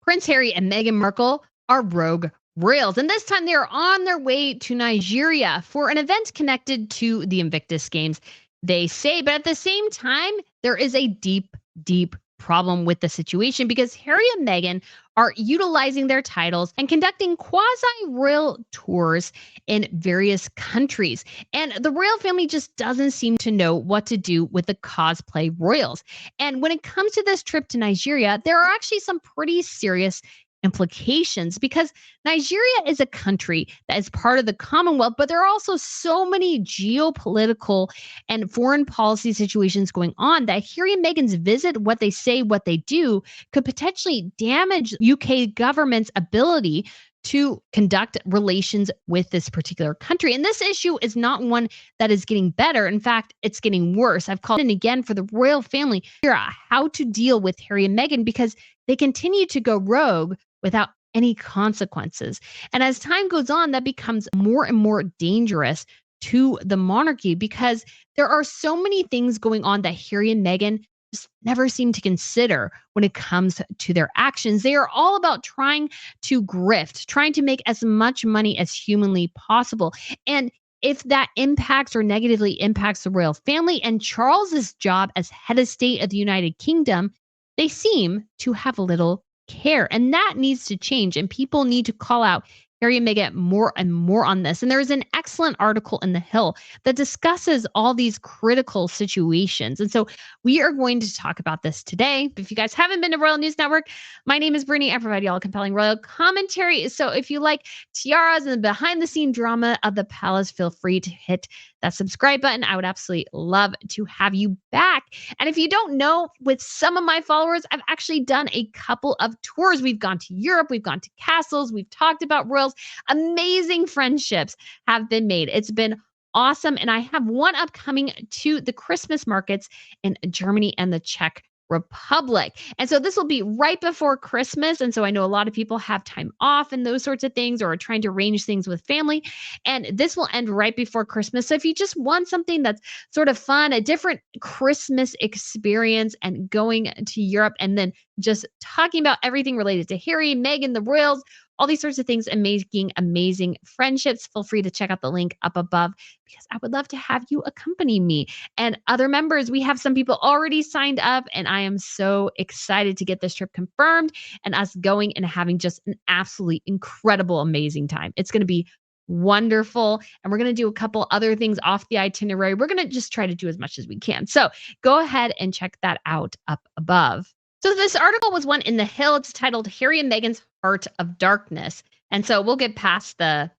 Prince Harry and Meghan Markle are rogue royals, and this time they are on their way to Nigeria for an event connected to the Invictus Games, they say. But at the same time, there is a deep, deep problem with the situation because Harry and Meghan are utilizing their titles and conducting quasi-royal tours in various countries. And the royal family just doesn't seem to know what to do with the cosplay royals. And when it comes to this trip to Nigeria, there are actually some pretty serious implications because Nigeria is a country that is part of the Commonwealth, but there are also so many geopolitical and foreign policy situations going on that Harry and Meghan's visit, what they say, what they do, could potentially damage UK government's ability to conduct relations with this particular country. And this issue is not one that is getting better. In fact, it's getting worse. I've called in again for the royal family to figure out how to deal with Harry and Meghan because they continue to go rogue without any consequences. And as time goes on, that becomes more and more dangerous to the monarchy because there are so many things going on that Harry and Meghan just never seem to consider when it comes to their actions. They are all about trying to grift, trying to make as much money as humanly possible. And if that impacts or negatively impacts the royal family and Charles's job as head of state of the United Kingdom, they seem to have little care. And that needs to change. And people need to call out Harry and Meghan more and more on this. And there's an excellent article in The Hill that discusses all these critical situations. And so we are going to talk about this today. If you guys haven't been to Royal News Network, my name is Brittany. I provide you all compelling royal commentary. So if you like tiaras and the behind the scene drama of the palace, feel free to hit that subscribe button. I would absolutely love to have you back. And if you don't know, with some of my followers, I've actually done a couple of tours. We've gone to Europe, we've gone to castles, we've talked about royals. Amazing friendships have been made. It's been awesome. And I have one upcoming to the Christmas markets in Germany and the Czech Republic. And so this will be right before Christmas. And so I know a lot of people have time off and those sorts of things or are trying to arrange things with family. And this will end right before Christmas. So if you just want something that's sort of fun, a different Christmas experience and going to Europe and then just talking about everything related to Harry, Meghan, the royals, all these sorts of things and making amazing friendships, feel free to check out the link up above because I would love to have you accompany me. And other members, we have some people already signed up and I am so excited to get this trip confirmed and us going and having just an absolutely incredible, amazing time. It's going to be wonderful. And we're going to do a couple other things off the itinerary. We're going to just try to do as much as we can. So go ahead and check that out up above. So this article was one in The Hill. It's titled Harry and Meghan's Heart of Darkness. And so we'll get past the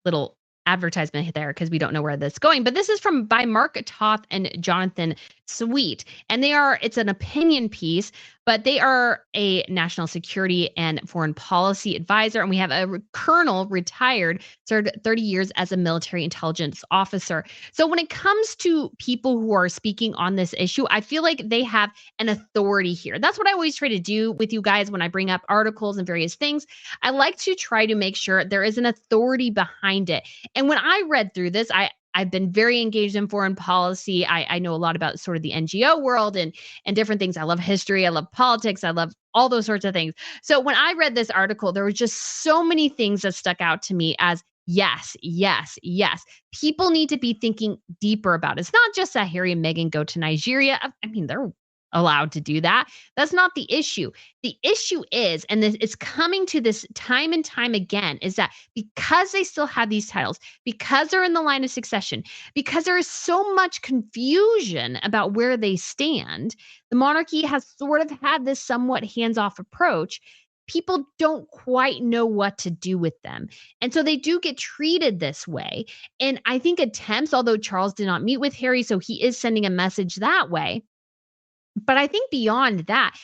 little advertisement there because we don't know where this is going. But this is by Mark Toth and Jonathan Sweet. And it's an opinion piece, but they are a national security and foreign policy advisor. And we have a colonel retired, served 30 years as a military intelligence officer. So when it comes to people who are speaking on this issue, I feel like they have an authority here. That's what I always try to do with you guys when I bring up articles and various things. I like to try to make sure there is an authority behind it. And when I read through this, I've been very engaged in foreign policy. I know a lot about sort of the NGO world and different things. I love history. I love politics. I love all those sorts of things. So when I read this article, there were just so many things that stuck out to me as yes, yes, yes. People need to be thinking deeper about it. It's not just that Harry and Meghan go to Nigeria. I mean, they're allowed to do that. That's not the issue. The issue is, and it's coming to this time and time again, is that because they still have these titles, because they're in the line of succession, because there is so much confusion about where they stand, the monarchy has sort of had this somewhat hands-off approach. People don't quite know what to do with them. And so they do get treated this way. And I think attempts, although Charles did not meet with Harry, so he is sending a message that way. But I think beyond that,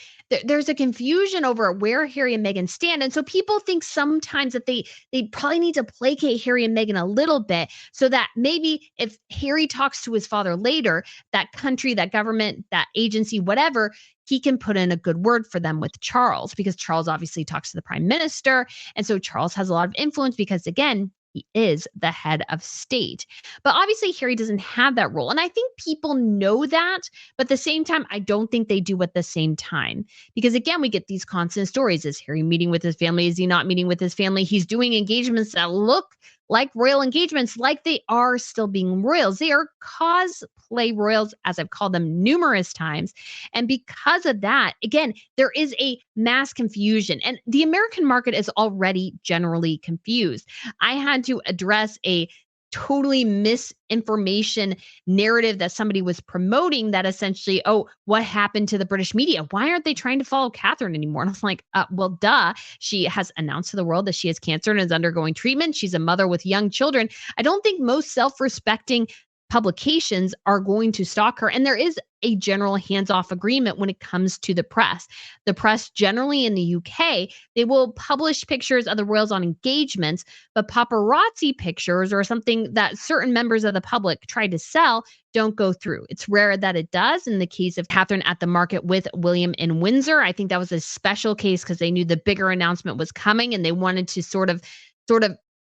there's a confusion over where Harry and Meghan stand. And so people think sometimes that they probably need to placate Harry and Meghan a little bit so that maybe if Harry talks to his father later, that country, that government, that agency, whatever, he can put in a good word for them with Charles because Charles obviously talks to the prime minister. And so Charles has a lot of influence because, again, He is the head of state. But obviously, Harry doesn't have that role. And I think people know that. But at the same time, I don't think they do at the same time. Because again, we get these constant stories. Is Harry meeting with his family? Is he not meeting with his family? He's doing engagements that look like royal engagements, like they are still being royals. They are cosplay royals, as I've called them numerous times. And because of that, again, there is a mass confusion. And the American market is already generally confused. I had to address a totally misinformation narrative that somebody was promoting that essentially, oh, what happened to the British media? Why aren't they trying to follow Catherine anymore? And I was like, well, duh. She has announced to the world that she has cancer and is undergoing treatment. She's a mother with young children. I don't think most self-respecting publications are going to stalk her. And there is a general hands-off agreement when it comes to the press. The press generally in the UK, they will publish pictures of the royals on engagements, but paparazzi pictures or something that certain members of the public try to sell don't go through. It's rare that it does. In the case of Catherine at the market with William in Windsor, I think that was a special case because they knew the bigger announcement was coming and they wanted to sort of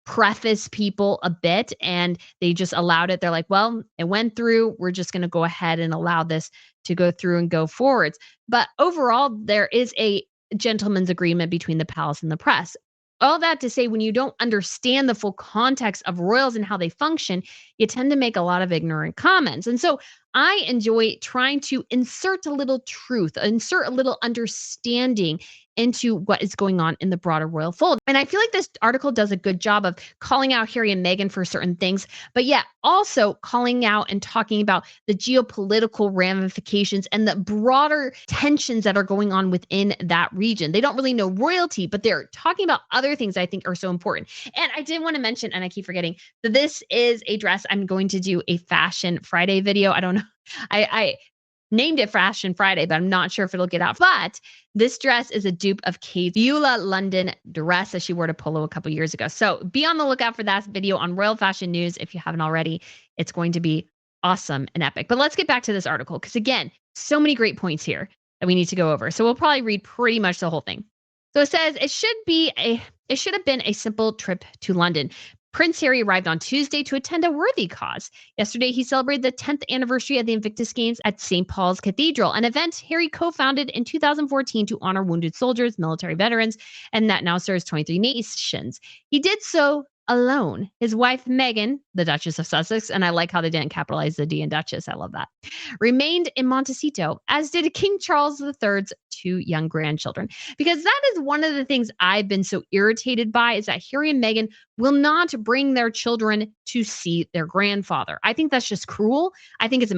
preface people a bit, and they just allowed it. They're like, well, it went through. We're just going to go ahead and allow this to go through and go forwards. But overall, there is a gentleman's agreement between the palace and the press. All that to say, when you don't understand the full context of royals and how they function, you tend to make a lot of ignorant comments. And so I enjoy trying to insert a little truth, insert a little understanding into what is going on in the broader royal fold. And I feel like this article does a good job of calling out Harry and Meghan for certain things, but yet also calling out and talking about the geopolitical ramifications and the broader tensions that are going on within that region. They don't really know royalty, but they're talking about other things I think are so important. And I did want to mention, and I keep forgetting, that this is a dress. I'm going to do a Fashion Friday video. I don't know. I named it Fashion Friday, but I'm not sure if it'll get out. But this dress is a dupe of Kate's Beulah London dress that she wore to Polo a couple years ago. So be on the lookout for that video on Royal Fashion News if you haven't already. It's going to be awesome and epic. But let's get back to this article because, again, so many great points here that we need to go over. So we'll probably read pretty much the whole thing. So it says it should have been a simple trip to London. Prince Harry arrived on Tuesday to attend a worthy cause. Yesterday, he celebrated the 10th anniversary of the Invictus Games at St. Paul's Cathedral, an event Harry co-founded in 2014 to honor wounded soldiers, military veterans, and that now serves 23 nations. He did so alone. His wife, Meghan, the Duchess of Sussex, and I like how they didn't capitalize the D in Duchess. I love that, remained in Montecito, as did King Charles III's two young grandchildren. Because that is one of the things I've been so irritated by is that Harry and Meghan will not bring their children to see their grandfather. I think that's just cruel. I think it's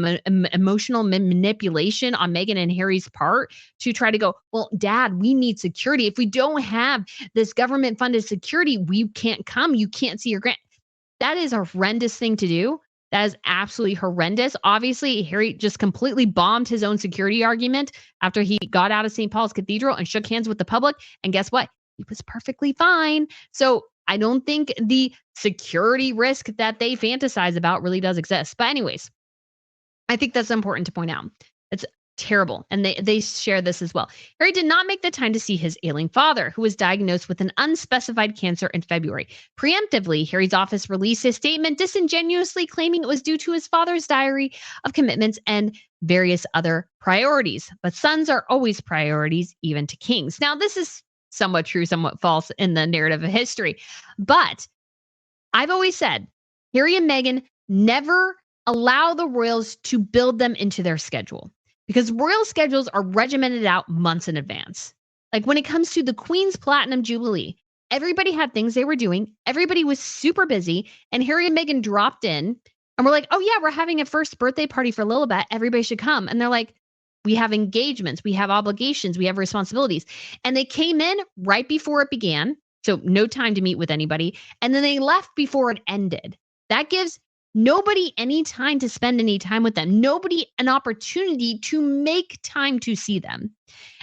emotional manipulation on Meghan and Harry's part to try to go, well, Dad, we need security. If we don't have this government funded security, we can't come. You can't see your grand. That is a horrendous thing to do. That is absolutely horrendous. Obviously, Harry just completely bombed his own security argument after he got out of St. Paul's Cathedral and shook hands with the public. And guess what? He was perfectly fine. So I don't think the security risk that they fantasize about really does exist. But anyways, I think that's important to point out. It's terrible. And they share this as well. Harry did not make the time to see his ailing father, who was diagnosed with an unspecified cancer in February. Preemptively, Harry's office released his statement, disingenuously claiming it was due to his father's diary of commitments and various other priorities. But sons are always priorities, even to kings. Now, this is somewhat true, somewhat false in the narrative of history. But I've always said Harry and Meghan never allow the royals to build them into their schedule because royal schedules are regimented out months in advance. Like when it comes to the Queen's Platinum Jubilee, everybody had things they were doing. Everybody was super busy. And Harry and Meghan dropped in and we're like, oh yeah, we're having a first birthday party for Lilibet. Everybody should come. And they're like, we have engagements, we have obligations, we have responsibilities. And they came in right before it began. So no time to meet with anybody. And then they left before it ended. That gives nobody any time to spend any time with them. Nobody an opportunity to make time to see them.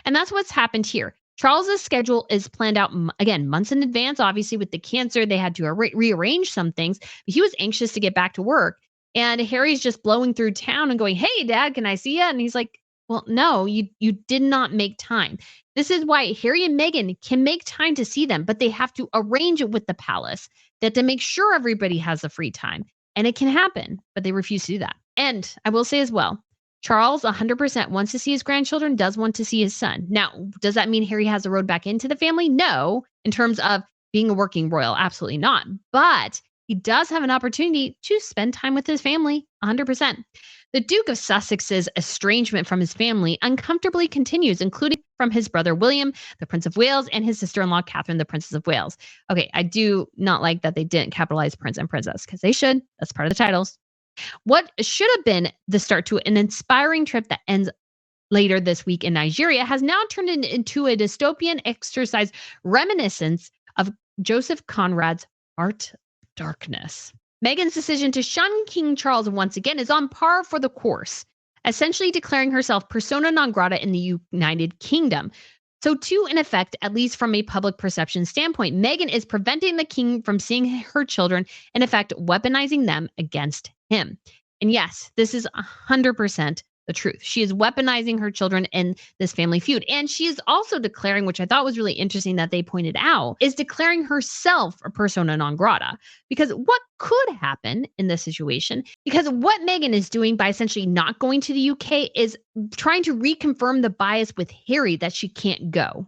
And that's what's happened here. Charles's schedule is planned out, again, months in advance. Obviously, with the cancer, they had to rearrange some things. But he was anxious to get back to work. And Harry's just blowing through town and going, hey, Dad, can I see you? And he's like, Well, no, you did not make time. This is why Harry and Meghan can make time to see them, but they have to arrange it with the palace that to make sure everybody has a free time. And it can happen, but they refuse to do that. And I will say as well, Charles 100% wants to see his grandchildren, does want to see his son. Now, does that mean Harry has a road back into the family? No, in terms of being a working royal, absolutely not. But he does have an opportunity to spend time with his family 100%. The Duke of Sussex's estrangement from his family uncomfortably continues, including from his brother William, the Prince of Wales, and his sister-in-law Catherine, the Princess of Wales. Okay, I do not like that they didn't capitalize Prince and Princess because they should. That's part of the titles. What should have been the start to an inspiring trip that ends later this week in Nigeria has now turned into a dystopian exercise reminiscence of Joseph Conrad's Art of Darkness. Meghan's decision to shun King Charles once again is on par for the course, essentially declaring herself persona non grata in the United Kingdom. So, in effect, at least from a public perception standpoint, Meghan is preventing the king from seeing her children, in effect, weaponizing them against him. And yes, this is 100% the truth. She is weaponizing her children in this family feud. And she is also declaring, which I thought was really interesting that they pointed out, is declaring herself a persona non grata. Because what could happen in this situation? Because what Meghan is doing by essentially not going to the UK is trying to reconfirm the bias with Harry that she can't go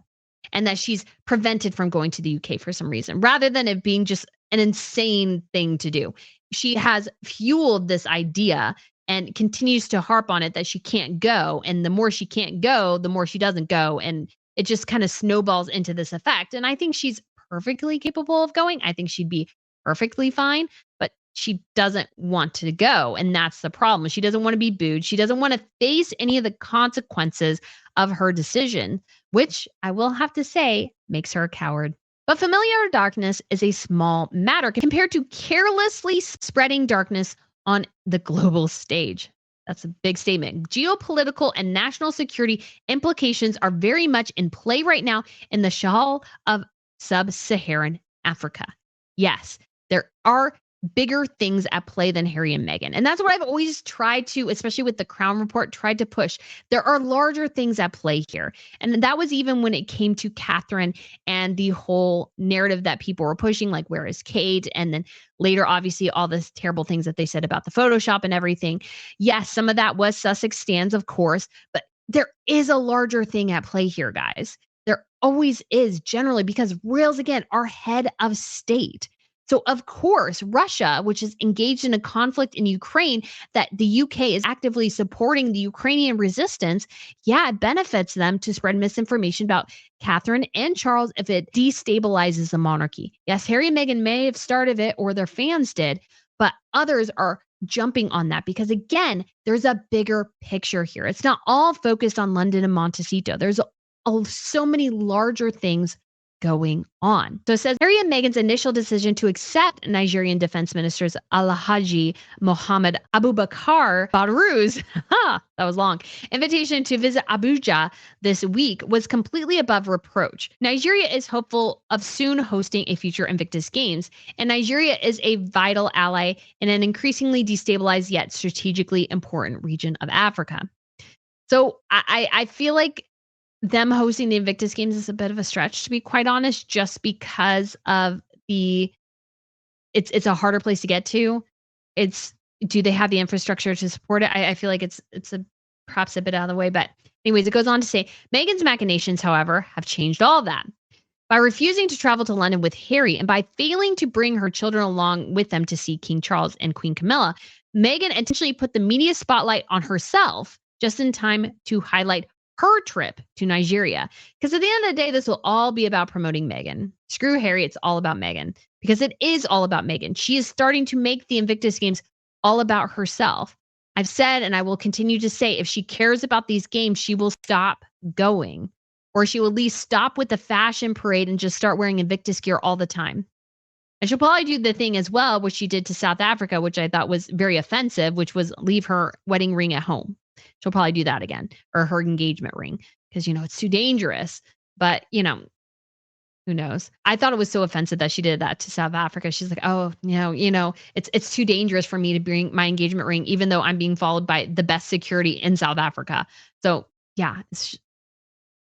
and that she's prevented from going to the UK for some reason, rather than it being just an insane thing to do. She has fueled this idea and continues to harp on it that she can't go. And the more she can't go, the more she doesn't go. And it just kind of snowballs into this effect. And I think she's perfectly capable of going. I think she'd be perfectly fine, but she doesn't want to go. And that's the problem. She doesn't want to be booed. She doesn't want to face any of the consequences of her decision, which I will have to say makes her a coward. But familiar darkness is a small matter compared to carelessly spreading darkness on the global stage. That's a big statement. Geopolitical and national security implications are very much in play right now in the Sahel of sub-Saharan Africa. Yes, there are bigger things at play than Harry and Meghan. And that's what I've always tried to, especially with the Crown Report, tried to push. There are larger things at play here. And that was even when it came to Catherine and the whole narrative that people were pushing, like, where is Kate? And then later, obviously, all the terrible things that they said about the Photoshop and everything. Yes, some of that was Sussex stands, of course, but there is a larger thing at play here, guys. There always is, generally, because royals, again, are head of state. So, of course, Russia, which is engaged in a conflict in Ukraine that the UK is actively supporting the Ukrainian resistance, yeah, it benefits them to spread misinformation about Catherine and Charles if it destabilizes the monarchy. Yes, Harry and Meghan may have started it, or their fans did, but others are jumping on that because, again, there's a bigger picture here. It's not all focused on London and Montecito. There's so many larger things going on. So it says Harry and Meghan's initial decision to accept Nigerian Defense Minister's Alhaji Mohammed Abubakar Barou's that was long, invitation to visit Abuja this week was completely above reproach. Nigeria is hopeful of soon hosting a future Invictus Games, and Nigeria is a vital ally in an increasingly destabilized yet strategically important region of Africa. So I feel like them hosting the Invictus Games is a bit of a stretch, to be quite honest, just because of it's a harder place to get to. Do they have the infrastructure to support it? I feel like it's perhaps a bit out of the way, but anyways, it goes on to say Meghan's machinations, however, have changed all of that. By refusing to travel to London with Harry and by failing to bring her children along with them to see King Charles and Queen Camilla, Meghan intentionally put the media spotlight on herself just in time to highlight her trip to Nigeria. Because at the end of the day, this will all be about promoting Meghan. Screw Harry, it's all about Meghan. Because it is all about Meghan. She is starting to make the Invictus Games all about herself. I've said, and I will continue to say, if she cares about these games, she will stop going. Or she will at least stop with the fashion parade and just start wearing Invictus gear all the time. And she'll probably do the thing as well, which she did to South Africa, which I thought was very offensive, which was leave her wedding ring at home. She'll probably do that again, or her engagement ring, because, it's too dangerous. But, who knows? I thought it was so offensive that she did that to South Africa. She's like, oh, it's too dangerous for me to bring my engagement ring, even though I'm being followed by the best security in South Africa. So Yeah,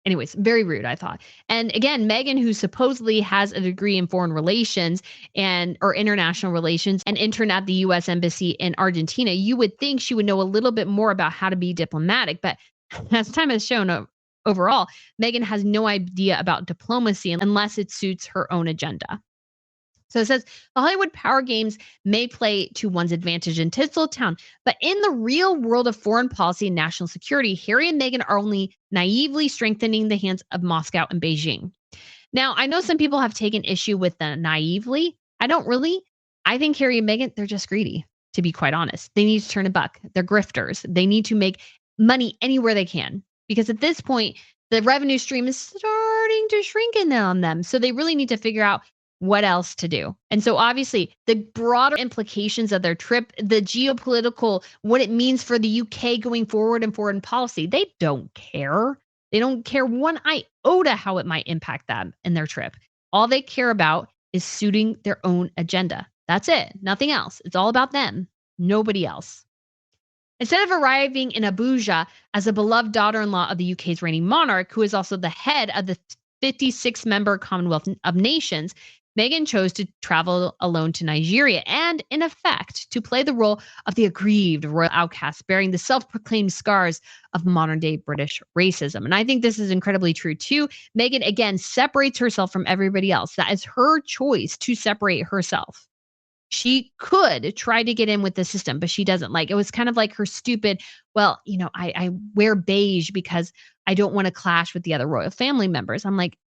anyways, very rude, I thought. And again, Meghan, who supposedly has a degree in foreign relations and or international relations and interned at the US Embassy in Argentina, you would think she would know a little bit more about how to be diplomatic, but as time has shown overall, Meghan has no idea about diplomacy unless it suits her own agenda. So it says the Hollywood power games may play to one's advantage in Tinseltown, but in the real world of foreign policy and national security, Harry and Meghan are only naively strengthening the hands of Moscow and Beijing. Now, I know some people have taken issue with the naively. I don't really. I think Harry and Meghan, they're just greedy, to be quite honest. They need to turn a buck. They're grifters. They need to make money anywhere they can because at this point, the revenue stream is starting to shrink in on them. So they really need to figure out what else to do. And so obviously the broader implications of their trip, the geopolitical, what it means for the UK going forward in foreign policy, they don't care. They don't care one iota how it might impact them in their trip. All they care about is suiting their own agenda. That's it. Nothing else. It's all about them. Nobody else. Instead of arriving in Abuja as a beloved daughter-in-law of the UK's reigning monarch, who is also the head of the 56-member Commonwealth of Nations, Meghan chose to travel alone to Nigeria and, in effect, to play the role of the aggrieved royal outcast, bearing the self-proclaimed scars of modern-day British racism. And I think this is incredibly true, too. Meghan, again, separates herself from everybody else. That is her choice to separate herself. She could try to get in with the system, but she doesn't. Like, it was kind of like her stupid, well, I wear beige because I don't want to clash with the other royal family members. I'm like,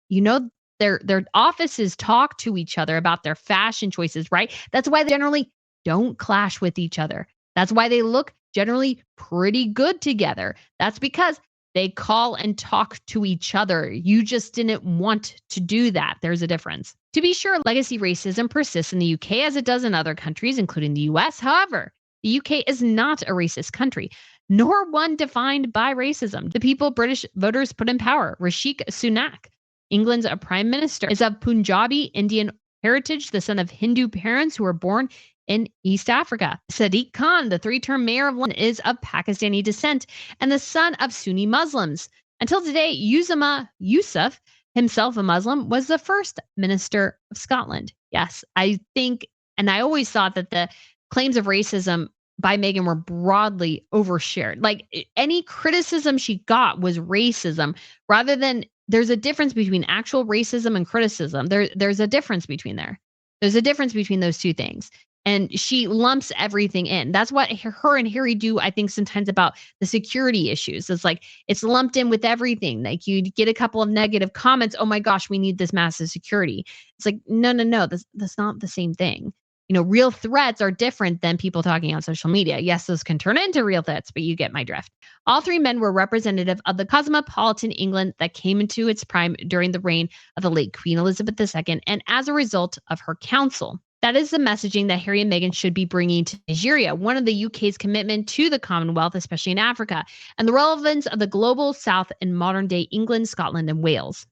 their offices talk to each other about their fashion choices, right? That's why they generally don't clash with each other. That's why they look generally pretty good together. That's because they call and talk to each other. You just didn't want to do that. There's a difference. To be sure, legacy racism persists in the UK as it does in other countries, including the US. However, the UK is not a racist country, nor one defined by racism. The people British voters put in power, Rishi Sunak, England's prime minister, is of Punjabi Indian heritage, the son of Hindu parents who were born in East Africa. Sadiq Khan, the three-term mayor of London, is of Pakistani descent and the son of Sunni Muslims. Until today, Uzama Yusuf, himself a Muslim, was the first minister of Scotland. Yes, I think, and I always thought that the claims of racism by Meghan were broadly overshared. Like any criticism she got was racism rather than there's a difference between actual racism and criticism. There's a difference between there. There's a difference between those two things. And she lumps everything in. That's what her and Harry do, I think, sometimes about the security issues. It's like it's lumped in with everything. Like you get a couple of negative comments. Oh my gosh, we need this massive security. It's like, no. That's not the same thing. Real threats are different than people talking on social media. Yes, those can turn into real threats, but you get my drift. All three men were representative of the cosmopolitan England that came into its prime during the reign of the late Queen Elizabeth II, and as a result of her counsel. That is the messaging that Harry and Meghan should be bringing to Nigeria, one of the UK's commitment to the Commonwealth, especially in Africa, and the relevance of the global South in modern-day England, Scotland, and Wales.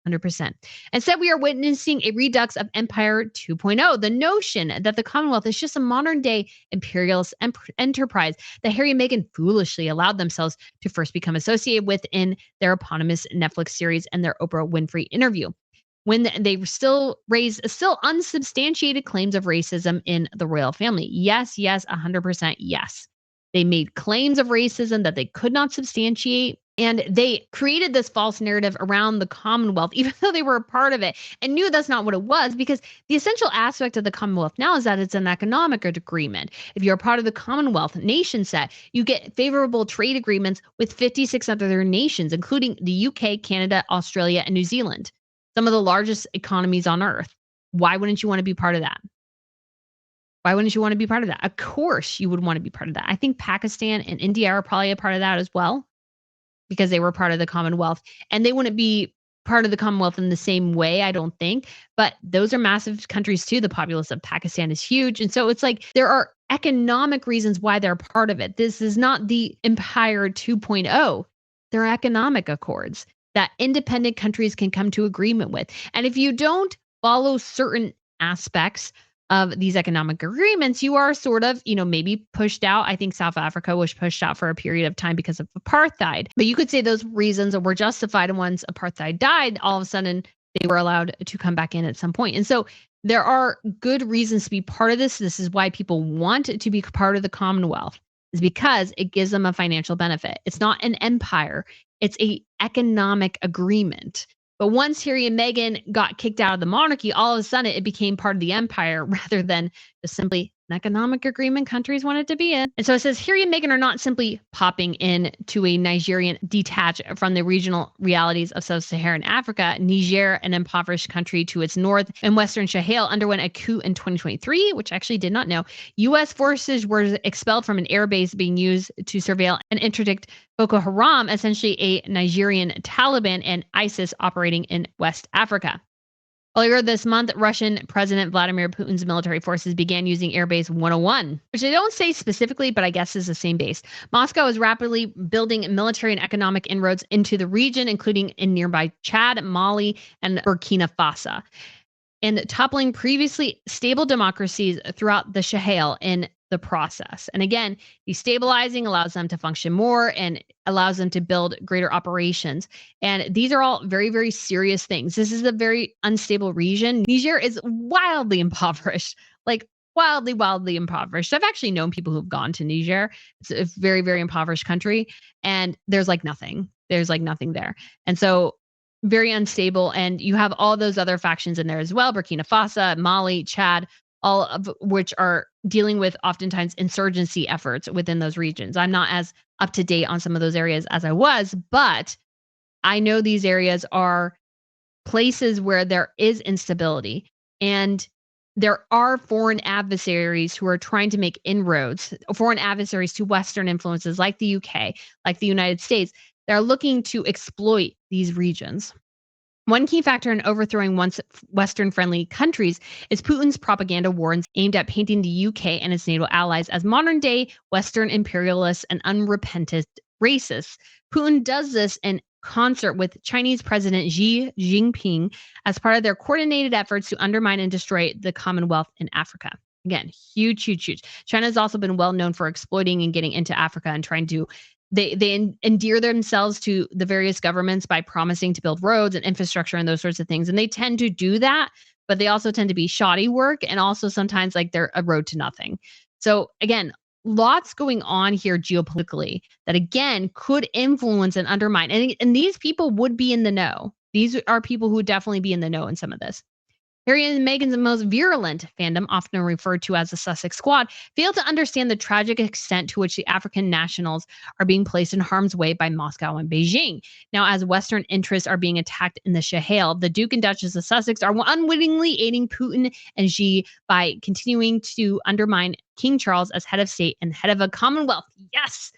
100%. Instead, we are witnessing a redux of Empire 2.0, the notion that the Commonwealth is just a modern-day imperialist enterprise that Harry and Meghan foolishly allowed themselves to first become associated with in their eponymous Netflix series and their Oprah Winfrey interview, when they still raised still unsubstantiated claims of racism in the royal family. Yes, 100% yes. They made claims of racism that they could not substantiate, and they created this false narrative around the Commonwealth, even though they were a part of it, and knew that's not what it was, because the essential aspect of the Commonwealth now is that it's an economic agreement. If you're a part of the Commonwealth nation set, you get favorable trade agreements with 56 other nations, including the UK, Canada, Australia, and New Zealand. Some of the largest economies on earth. Why wouldn't you want to be part of that? Why wouldn't you want to be part of that? Of course you would want to be part of that. I think Pakistan and India are probably a part of that as well because they were part of the Commonwealth, and they wouldn't be part of the Commonwealth in the same way, I don't think. But those are massive countries too. The populace of Pakistan is huge. And so it's like there are economic reasons why they're part of it. This is not the Empire 2.0. They're economic accords that independent countries can come to agreement with. And if you don't follow certain aspects of these economic agreements, you are sort of, maybe pushed out. I think South Africa was pushed out for a period of time because of apartheid. But you could say those reasons were justified. And once apartheid died, all of a sudden they were allowed to come back in at some point. And so there are good reasons to be part of this. This is why people want to be part of the Commonwealth, is because it gives them a financial benefit. It's not an empire, it's a economic agreement. But once Harry and Meghan got kicked out of the monarchy, all of a sudden it became part of the empire rather than just simply an economic agreement countries wanted to be in. And so it says Harry and Meghan are not simply popping in to a Nigerian detached from the regional realities of sub-Saharan Africa. Niger, an impoverished country to its north and Western Sahel, underwent a coup in 2023, which I actually did not know. U.S. forces were expelled from an airbase being used to surveil and interdict Boko Haram, essentially a Nigerian Taliban and ISIS operating in West Africa. Earlier this month, Russian President Vladimir Putin's military forces began using Airbase 101, which they don't say specifically, but I guess is the same base. Moscow is rapidly building military and economic inroads into the region, including in nearby Chad, Mali, and Burkina Faso, and toppling previously stable democracies throughout the Sahel in the process. And again, destabilizing allows them to function more and allows them to build greater operations. And these are all very, very serious things. This is a very unstable region. Niger is wildly impoverished, like wildly, wildly impoverished. I've actually known people who've gone to Niger. It's a very, very impoverished country. And there's like nothing. There's like nothing there. And so very unstable. And you have all those other factions in there as well: Burkina Faso, Mali, Chad, all of which are dealing with oftentimes insurgency efforts within those regions. I'm not as up to date on some of those areas as I was, but I know these areas are places where there is instability, and there are foreign adversaries who are trying to make inroads, foreign adversaries to Western influences like the UK, like the United States. They're looking to exploit these regions. One key factor in overthrowing once Western-friendly countries is Putin's propaganda war aimed at painting the UK and its NATO allies as modern-day Western imperialists and unrepentant racists. Putin does this in concert with Chinese President Xi Jinping as part of their coordinated efforts to undermine and destroy the Commonwealth in Africa. Again, huge, huge, huge. China has also been well known for exploiting and getting into Africa and trying to they endear themselves to the various governments by promising to build roads and infrastructure and those sorts of things. And they tend to do that, but they also tend to be shoddy work, and also sometimes like they're a road to nothing. So again, lots going on here geopolitically that again could influence and undermine. And these people would be in the know. These are people who would definitely be in the know in some of this. Harry and Meghan's most virulent fandom, often referred to as the Sussex Squad, failed to understand the tragic extent to which the African nationals are being placed in harm's way by Moscow and Beijing. Now, as Western interests are being attacked in the Sahel, the Duke and Duchess of Sussex are unwittingly aiding Putin and Xi by continuing to undermine King Charles as head of state and head of a Commonwealth. Yes!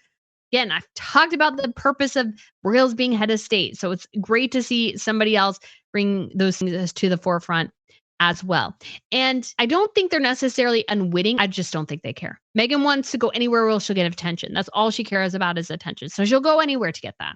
Again, I've talked about the purpose of royals being head of state, so it's great to see somebody else bring those things to the forefront as well. And I don't think they're necessarily unwitting. I just don't think they care. Meghan wants to go anywhere where she'll get attention. That's all she cares about is attention. So she'll go anywhere to get that.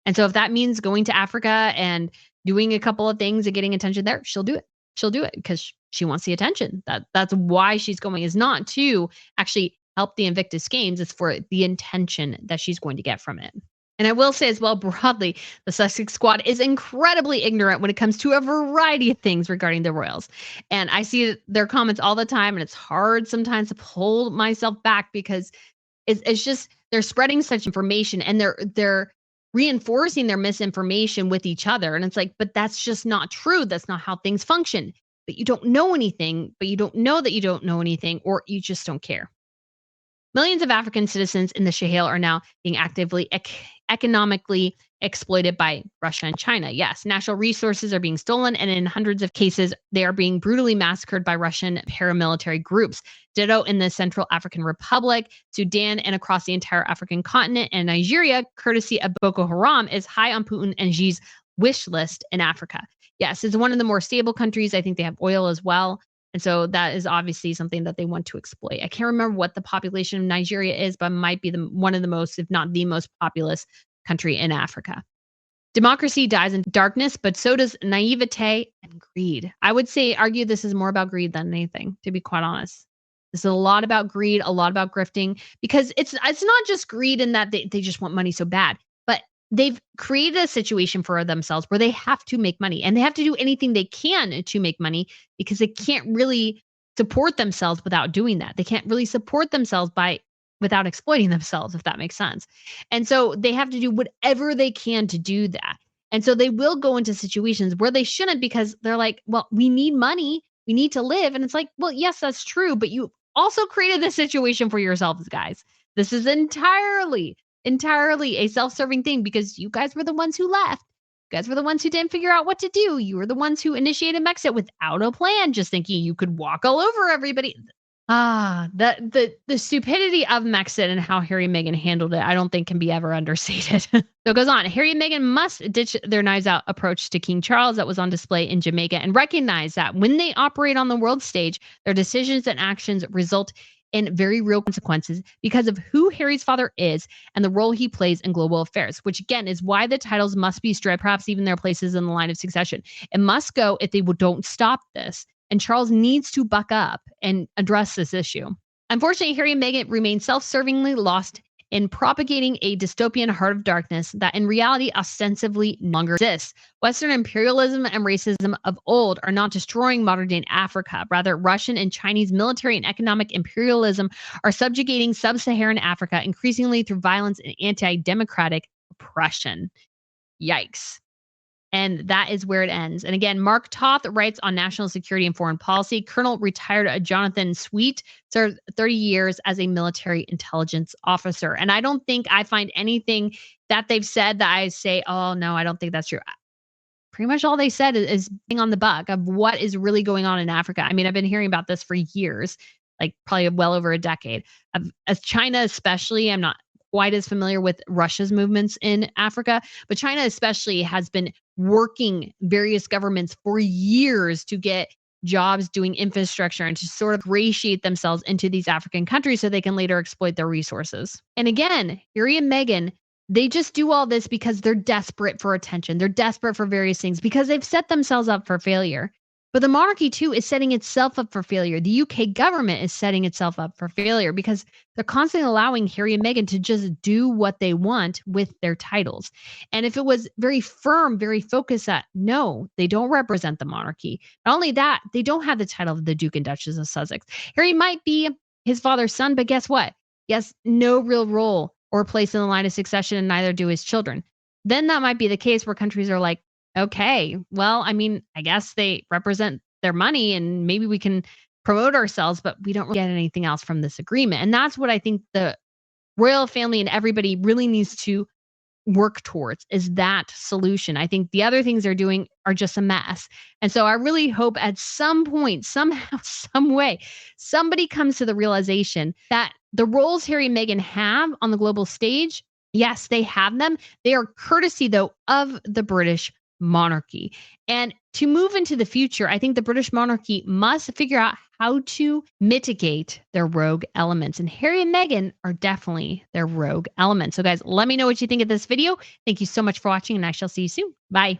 And so if that means going to Africa and doing a couple of things and getting attention there, she'll do it. She'll do it because she wants the attention. That's why she's going, is not to actually help the Invictus Games. It's for the intention that she's going to get from it. And I will say as well, broadly, the Sussex Squad is incredibly ignorant when it comes to a variety of things regarding the royals. And I see their comments all the time, and it's hard sometimes to pull myself back because it's just they're spreading such information, and they're reinforcing their misinformation with each other. And it's like, but that's just not true. That's not how things function. But you don't know anything, but you don't know that you don't know anything, or you just don't care. Millions of African citizens in the Sahel are now being actively economically exploited by Russia and China. Yes, natural resources are being stolen, and in hundreds of cases, they are being brutally massacred by Russian paramilitary groups. Ditto in the Central African Republic, Sudan, and across the entire African continent. And Nigeria, courtesy of Boko Haram, is high on Putin and Xi's wish list in Africa. Yes, it's one of the more stable countries. I think they have oil as well. And so that is obviously something that they want to exploit. I can't remember what the population of Nigeria is, but it might be one of the most, if not the most populous country in Africa. Democracy dies in darkness, but so does naivete and greed. I would argue this is more about greed than anything, to be quite honest. This is a lot about greed, a lot about grifting, because it's not just greed in that they just want money so bad, but they've created a situation for themselves where they have to make money and they have to do anything they can to make money because they can't really support themselves without doing that. They can't really support themselves without exploiting themselves, if that makes sense. And so they have to do whatever they can to do that. And so they will go into situations where they shouldn't because they're like, well, we need money. We need to live. And it's like, well, yes, that's true. But you also created this situation for yourselves, guys. This is entirely a self serving thing because you guys were the ones who left. You guys were the ones who didn't figure out what to do. You were the ones who initiated Brexit without a plan, just thinking you could walk all over everybody. The stupidity of Brexit and how Harry and Meghan handled it, I don't think can be ever understated. So it goes on. Harry and Meghan must ditch their knives out approach to King Charles that was on display in Jamaica and recognize that when they operate on the world stage, their decisions and actions result in very real consequences because of who Harry's father is and the role he plays in global affairs, which again is why the titles must be stripped, perhaps even their places in the line of succession. It must go if they don't stop this. And Charles needs to buck up and address this issue. Unfortunately, Harry and Meghan remain self-servingly lost in propagating a dystopian heart of darkness that in reality ostensibly no longer exists. Western imperialism and racism of old are not destroying modern-day Africa. Rather, Russian and Chinese military and economic imperialism are subjugating sub-Saharan Africa increasingly through violence and anti-democratic oppression. Yikes. And that is where it ends. And again, Mark Toth writes on national security and foreign policy. Colonel retired Jonathan Sweet served 30 years as a military intelligence officer. And I don't think I find anything that they've said that I say, oh, no, I don't think that's true. Pretty much all they said is being on the buck of what is really going on in Africa. I mean, I've been hearing about this for years, like probably well over a decade. As China especially, I'm not quite as familiar with Russia's movements in Africa, but China especially has been working various governments for years to get jobs doing infrastructure and to sort of ingratiate themselves into these African countries so they can later exploit their resources. And again, Harry and Meghan, they just do all this because they're desperate for attention. They're desperate for various things because they've set themselves up for failure. But the monarchy, too, is setting itself up for failure. The UK government is setting itself up for failure because they're constantly allowing Harry and Meghan to just do what they want with their titles. And if it was very firm, very focused that, no, they don't represent the monarchy. Not only that, they don't have the title of the Duke and Duchess of Sussex. Harry might be his father's son, but guess what? He has no real role or place in the line of succession, and neither do his children. Then that might be the case where countries are like, okay, well, I mean, I guess they represent their money and maybe we can promote ourselves, but we don't really get anything else from this agreement. And that's what I think the royal family and everybody really needs to work towards is that solution. I think the other things they're doing are just a mess. And so I really hope at some point, somehow, some way, somebody comes to the realization that the roles Harry and Meghan have on the global stage, yes, they have them. They are courtesy, though, of the British monarchy. And to move into the future, I think the British monarchy must figure out how to mitigate their rogue elements. And Harry and Meghan are definitely their rogue elements. So guys, let me know what you think of this video. Thank you so much for watching, and I shall see you soon. Bye.